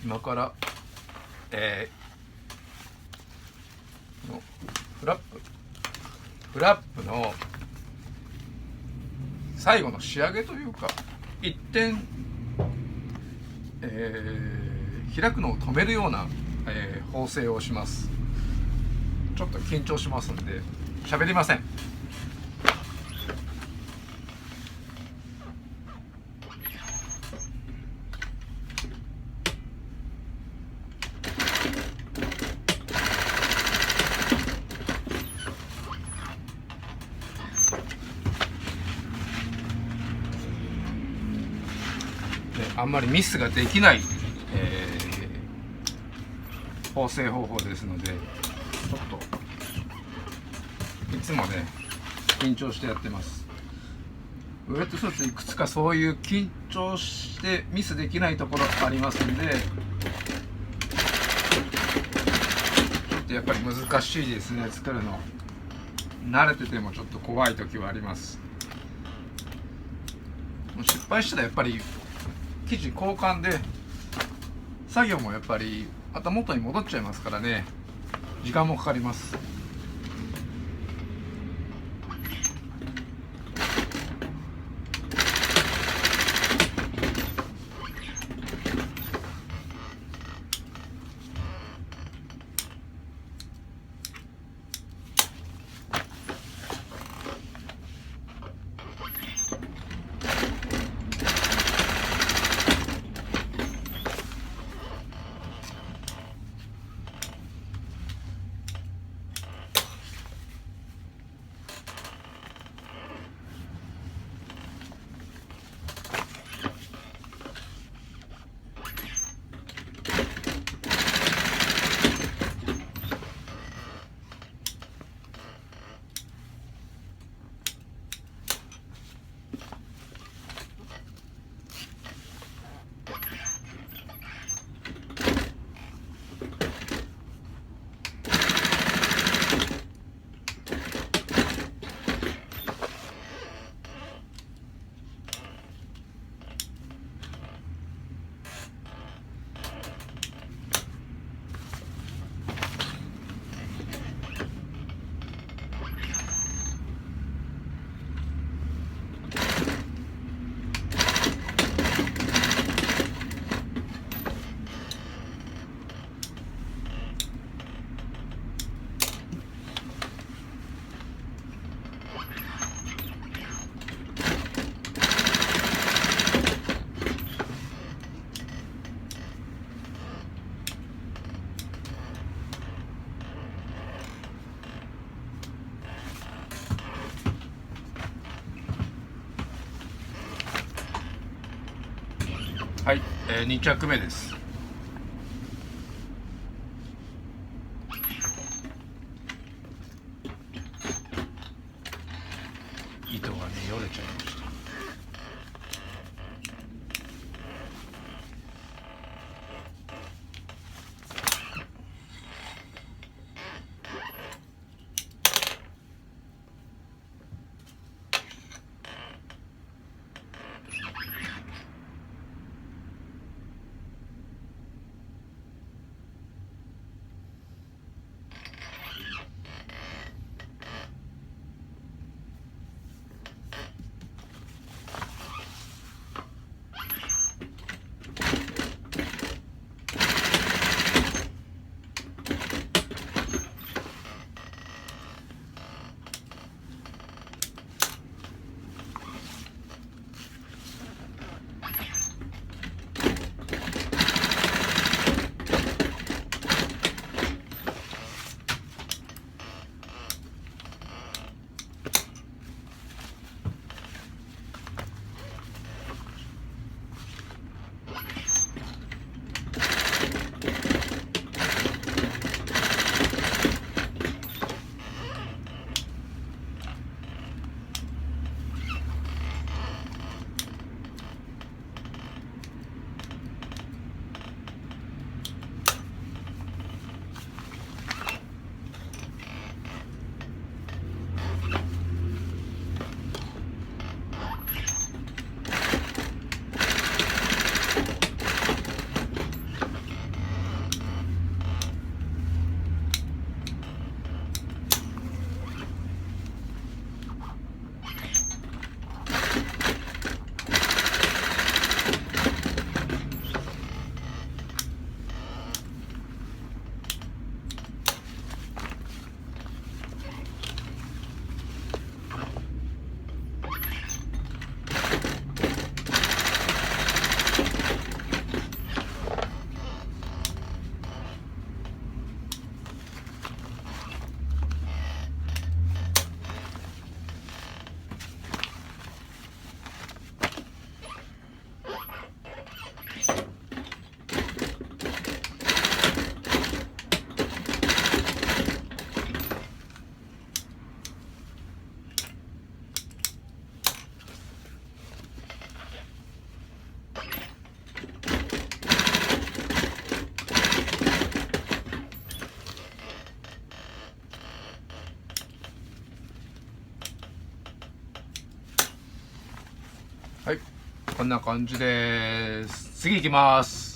今から、フラップの最後の仕上げというか、一点、開くのを止めるような、縫製をします。ちょっと緊張しますんで喋りません。あんまりミスができない、縫製方法ですので、ちょっといつもね緊張してやってます。ウェットスーツいくつかそういう緊張してミスできないところありますんで、ちょっとやっぱり難しいですね、作るの。慣れててもちょっと怖い時はあります。失敗したらやっぱり生地交換で作業もやっぱりまた元に戻っちゃいますからね、時間もかかります。はい、2着目です。糸がねよれちゃいました。こんな感じです。次行きます。